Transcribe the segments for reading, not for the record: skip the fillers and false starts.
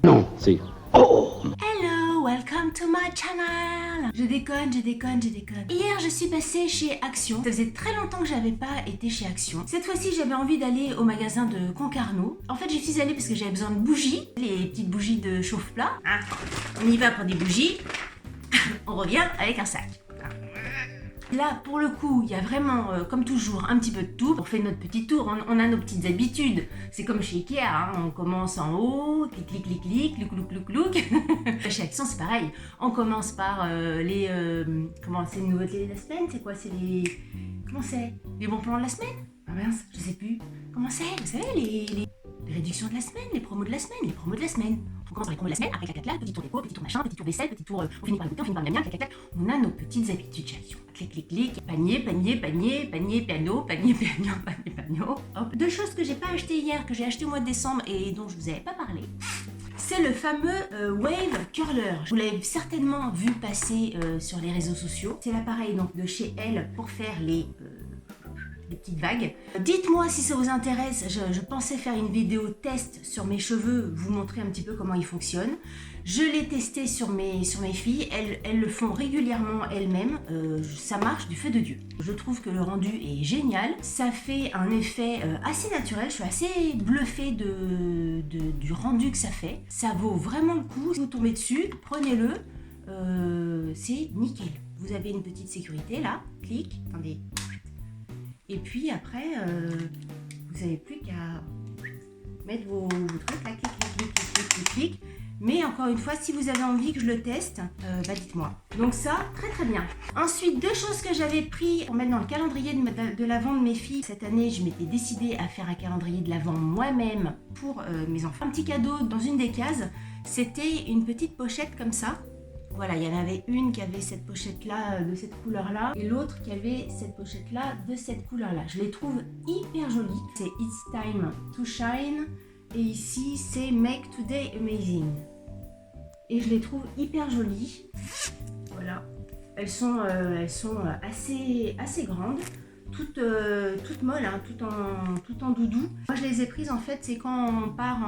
Non, c'est... Oh! Hello, welcome to my channel. Je déconne. Hier, je suis passée chez Action. Ça faisait très longtemps que j'avais pas été chez Action. Cette fois-ci, j'avais envie d'aller au magasin de Concarneau. En fait, j'y suis allée parce que j'avais besoin de bougies, les petites bougies de chauffe-plat. Hein, on y va pour des bougies. On revient avec un sac. Là, pour le coup, il y a vraiment, comme toujours, un petit peu de tout. On fait notre petit tour, on a nos petites habitudes. C'est comme chez Ikea, hein. On commence en haut, clic, louk. Chez Action, c'est pareil. On commence par comment c'est les nouveautés de la semaine? C'est quoi? C'est les... Comment c'est? Les bons plans de la semaine? Ah mince, je sais plus. Comment c'est? Vous savez, les réductions de la semaine, les promos de la semaine. On commence par les promos de la semaine, après clac, petit tour déco, petit tour machin, petit tour vaisselle, petit tour... on finit par le goûter, on finit par le miam, clac. On a nos petites habitudes chez Action. Clic, panier, piano. Hop. Deux choses que j'ai pas achetées hier, que j'ai acheté au mois de décembre et dont je vous avais pas parlé. C'est le fameux Wave Curler. Vous l'avez certainement vu passer sur les réseaux sociaux. C'est l'appareil donc de chez Elle pour faire les petites vagues. Dites-moi si ça vous intéresse, je pensais faire une vidéo test sur mes cheveux, vous montrer un petit peu comment ils fonctionnent. Je l'ai testé sur mes filles, elles le font régulièrement elles-mêmes, ça marche du feu de Dieu. Je trouve que le rendu est génial, ça fait un effet assez naturel, je suis assez bluffée du rendu que ça fait. Ça vaut vraiment le coup, si vous tombez dessus, prenez-le, c'est nickel. Vous avez une petite sécurité là, clic, attendez. Et puis après, vous n'avez plus qu'à mettre vos trucs là, clic. Mais encore une fois, si vous avez envie que je le teste, dites-moi. Donc ça, très bien. Ensuite, deux choses que j'avais pris pour mettre dans le calendrier de l'Avent de mes filles. Cette année, je m'étais décidée à faire un calendrier de l'Avent moi-même pour mes enfants. Un petit cadeau dans une des cases, c'était une petite pochette comme ça. Voilà, il y en avait une qui avait cette pochette-là de cette couleur-là et l'autre qui avait cette pochette-là de cette couleur-là. Je les trouve hyper jolies. C'est It's Time to Shine et ici c'est Make Today Amazing. Et je les trouve hyper jolies. Voilà, elles sont assez grandes. Toutes molles, hein, tout en doudou. Moi je les ai prises en fait, c'est quand on part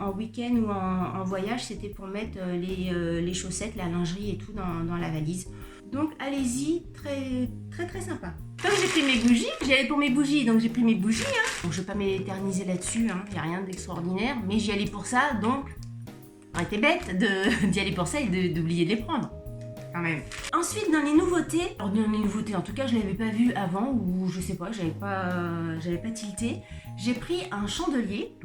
en week-end ou en voyage, c'était pour mettre les chaussettes, la lingerie et tout dans la valise. Donc allez-y, très sympa. Comme j'ai pris mes bougies, j'y allais pour mes bougies, donc j'ai pris mes bougies. Hein. Donc je vais pas m'éterniser là-dessus, il n'y a rien d'extraordinaire, mais j'y allais pour ça, donc j'aurais été bête d'y aller pour ça et d'oublier de les prendre. Quand même. Ensuite, dans les nouveautés, en tout cas je l'avais pas vu avant ou je sais pas, j'avais pas tilté. J'ai pris un chandelier.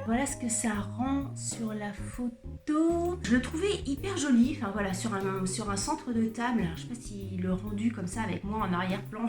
Voilà ce que ça rend sur la photo. Je le trouvais hyper joli, enfin voilà, sur un centre de table. Je sais pas si le rendu comme ça avec moi en arrière-plan,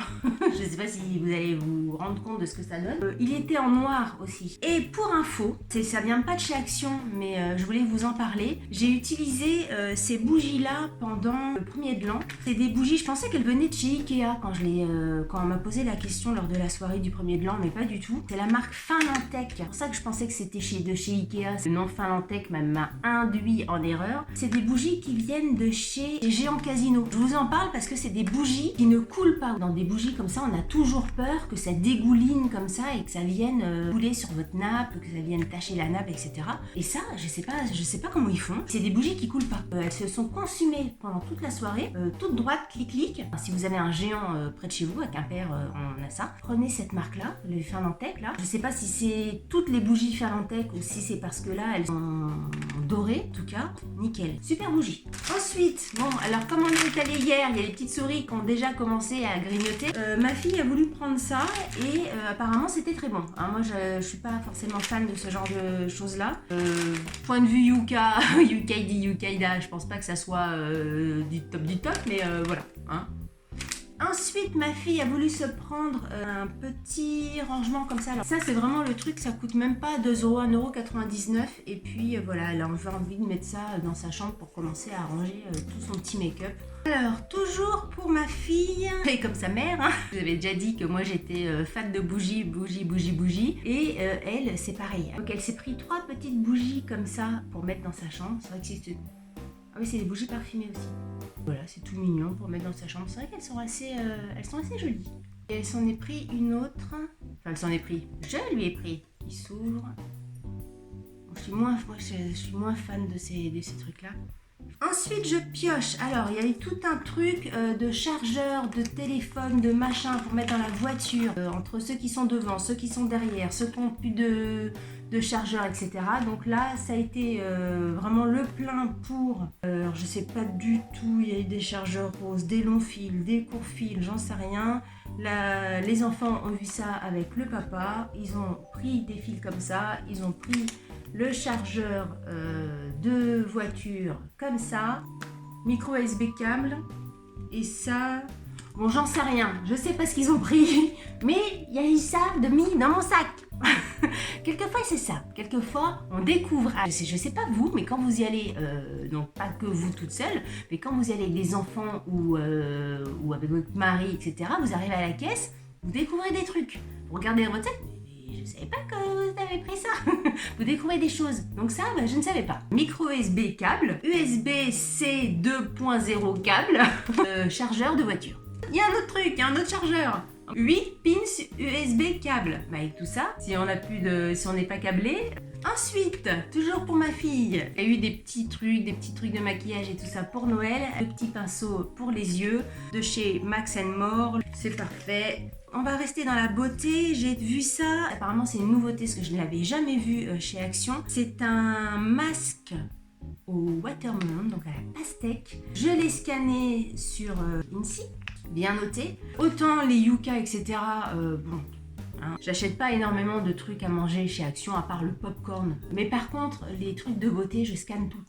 je sais pas si vous allez vous rendre compte de ce que ça donne. Il était en noir aussi. Et pour info, ça vient pas de chez Action, mais je voulais vous en parler. J'ai utilisé ces bougies-là pendant le premier de l'an. C'est des bougies, je pensais qu'elles venaient de chez Ikea quand on m'a posé la question lors de la soirée du premier de l'an, mais pas du tout. C'est la marque Finlantec. C'est pour ça que je pensais que c'était de chez Ikea. Le nom Finlantec m'a induit en erreur. C'est des bougies qui viennent de chez Géant Casino. Je vous en parle parce que c'est des bougies qui ne coulent pas. Dans des bougies comme ça, on a toujours peur que ça dégouline comme ça et que ça vienne couler sur votre nappe, que ça vienne tacher la nappe, etc. Et ça, je sais pas comment ils font. C'est des bougies qui coulent pas. Elles se sont consumées pendant toute la soirée, toute droite, clic. Si vous avez un Géant près de chez vous, à Quimper, on a ça. Prenez cette marque-là, le Finlantec là. Je sais pas si c'est toutes les bougies Finlantec ou si c'est parce que là elles sont dorées, en tout cas, nickel. Super bougie. Ensuite, bon, alors comme on est allé hier, il y a les petites souris qui ont déjà commencé à grignoter. Ma fille a voulu prendre ça et apparemment c'était très bon. Hein, moi je suis pas forcément fan de ce genre de choses là. Point de vue Yuka, Yukaidi, Yukaida, je pense pas que ça soit du top, mais voilà. Hein. Ensuite, ma fille a voulu se prendre un petit rangement comme ça. Alors, ça, c'est vraiment le truc, ça coûte même pas 2 €, 1,99 €. Et puis, voilà, elle a envie de mettre ça dans sa chambre pour commencer à ranger tout son petit make-up. Alors, toujours pour ma fille, et comme sa mère, hein, je vous avais déjà dit que moi j'étais fan de bougies. Et elle, c'est pareil. Donc, elle s'est pris 3 petites bougies comme ça pour mettre dans sa chambre. C'est vrai que c'est... Ah oui, c'est des bougies parfumées aussi. Voilà, c'est tout mignon pour mettre dans sa chambre. C'est vrai qu'elles sont assez jolies. Et elle s'en est pris une autre. Enfin, elle s'en est pris. Je lui ai pris. Qui s'ouvre. je suis moins fan de ces trucs-là. Ensuite, je pioche. Alors, il y avait tout un truc de chargeur, de téléphone, de machin pour mettre dans la voiture. Entre ceux qui sont devant, ceux qui sont derrière, ceux qui n'ont plus de chargeur, etc. Donc là, ça a été vraiment le plein pour... alors, je sais pas du tout, il y a eu des chargeurs roses, des longs fils, des courts fils, j'en sais rien. Les enfants ont vu ça avec le papa. Ils ont pris des fils comme ça. Ils ont pris le chargeur de voiture comme ça, micro USB câble, et ça, bon j'en sais rien, je sais pas ce qu'ils ont pris, mais il y a eu ça de mis dans mon sac. Quelquefois c'est ça, quelquefois on découvre, je sais pas vous, mais quand vous y allez, non pas que vous toute seule, mais quand vous y allez avec des enfants ou avec votre mari, etc., vous arrivez à la caisse, vous découvrez des trucs, vous regardez votre sac, je savais pas que vous avez pris ça. Vous découvrez des choses. Donc ça, je ne savais pas. Micro USB câble, USB-C 2.0 câble, chargeur de voiture. Il y a un autre truc, il y a un autre chargeur. 8 pins USB câble. Avec tout ça, si on n'est pas câblé. Ensuite, toujours pour ma fille, il y a eu des petits trucs de maquillage et tout ça pour Noël. Le petit pinceau pour les yeux de chez Max More. C'est parfait. On va rester dans la beauté, j'ai vu ça, apparemment c'est une nouveauté parce que je ne l'avais jamais vu chez Action. C'est un masque au watermelon, donc à la pastèque. Je l'ai scanné sur Insee, bien noté. Autant les Yuka, etc., bon... hein, j'achète pas énormément de trucs à manger chez Action à part le popcorn. Mais par contre, les trucs de beauté, je scanne tout le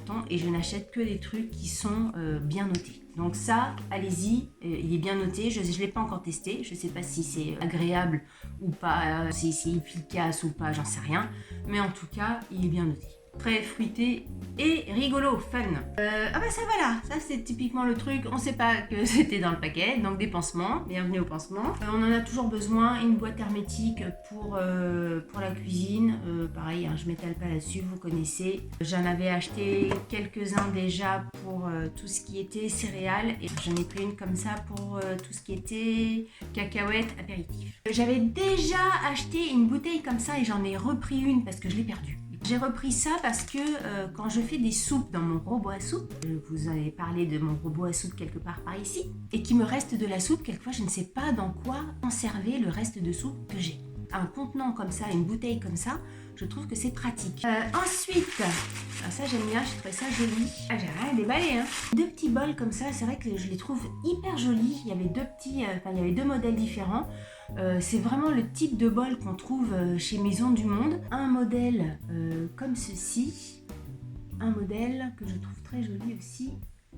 temps et je n'achète que des trucs qui sont bien notés. Donc ça, allez-y, il est bien noté. Je ne l'ai pas encore testé. Je ne sais pas si c'est agréable ou pas, si c'est efficace ou pas, j'en sais rien. Mais en tout cas, il est bien noté. Très fruité et rigolo, fun. Ah bah ça voilà, ça c'est typiquement le truc, on sait pas que c'était dans le paquet, donc des pansements, bienvenue aux pansements. On en a toujours besoin, une boîte hermétique pour la cuisine, pareil, hein, je m'étale pas là-dessus, vous connaissez. J'en avais acheté quelques-uns déjà pour tout ce qui était céréales, et j'en ai pris une comme ça pour tout ce qui était cacahuètes, apéritifs. J'avais déjà acheté une bouteille comme ça et j'en ai repris une parce que je l'ai perdue. J'ai repris ça parce que quand je fais des soupes dans mon robot à soupe, vous avez parlé de mon robot à soupe quelque part par ici, et qu'il me reste de la soupe, quelquefois je ne sais pas dans quoi conserver le reste de soupe que j'ai. Un contenant comme ça, une bouteille comme ça, je trouve que c'est pratique. Ensuite, ça j'aime bien, je trouve ça joli. Ah, j'ai rien déballé, hein. Deux petits bols comme ça, c'est vrai que je les trouve hyper jolis. Il y avait il y avait deux modèles différents. C'est vraiment le type de bol qu'on trouve chez Maison du Monde. Un modèle comme ceci, un modèle que je trouve très joli aussi,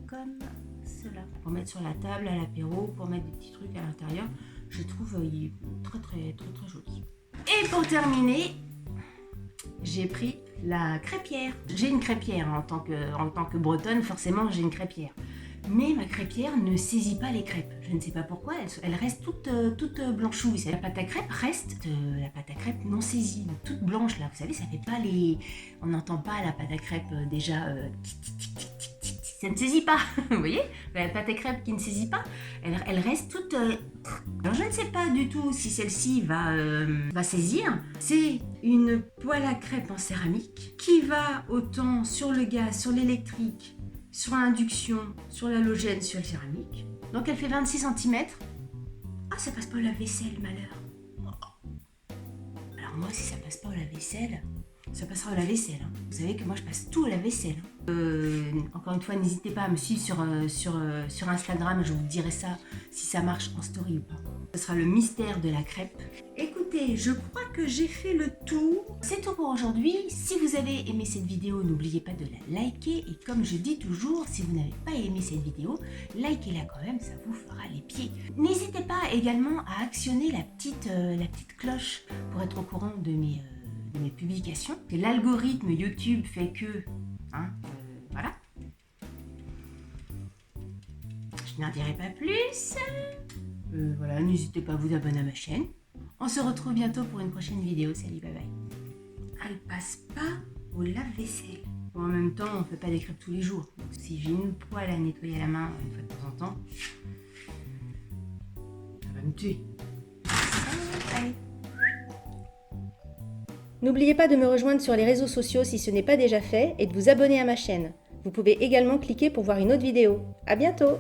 comme cela. Pour mettre sur la table, à l'apéro, pour mettre des petits trucs à l'intérieur, je trouve il est très joli. Et pour terminer, j'ai pris la crêpière. J'ai une crêpière en tant que bretonne, forcément j'ai une crêpière. Mais ma crêpière ne saisit pas les crêpes. Je ne sais pas pourquoi, elle reste toute blanchouille. La pâte à crêpes reste la pâte à crêpes non saisie, toute blanche là. Vous savez, ça fait pas les... On n'entend pas la pâte à crêpes déjà... ça ne saisit pas, vous voyez? La pâte à crêpes qui ne saisit pas, elle reste toute... Alors je ne sais pas du tout si celle-ci va saisir. C'est une poêle à crêpes en céramique qui va autant sur le gaz, sur l'électrique, sur l'induction, sur l'halogène, sur le céramique. Donc elle fait 26 cm. Ah, ça passe pas au lave-vaisselle, malheur. Alors moi, si ça passe pas au lave-vaisselle, ça passera au lave-vaisselle. Hein. Vous savez que moi, je passe tout au lave-vaisselle. Encore une fois, n'hésitez pas à me suivre sur Instagram. Je vous dirai ça, si ça marche en story ou pas. Ce sera le mystère de la crêpe. Écoutez, je crois que j'ai fait le tour. C'est tout pour aujourd'hui. Si vous avez aimé cette vidéo, n'oubliez pas de la liker. Et comme je dis toujours, si vous n'avez pas aimé cette vidéo, likez-la quand même, ça vous fera les pieds. N'hésitez pas également à actionner la petite cloche pour être au courant de mes publications. L'algorithme YouTube fait que... Hein, voilà. Je n'en dirai pas plus. Voilà, n'hésitez pas à vous abonner à ma chaîne. On se retrouve bientôt pour une prochaine vidéo. Salut, bye bye. Elle passe pas au lave-vaisselle. Bon, en même temps, on ne fait pas des crêpes tous les jours. Donc, si j'ai une poêle à nettoyer à la main une fois de temps en temps, ça va me tuer. Allez. N'oubliez pas de me rejoindre sur les réseaux sociaux si ce n'est pas déjà fait et de vous abonner à ma chaîne. Vous pouvez également cliquer pour voir une autre vidéo. À bientôt!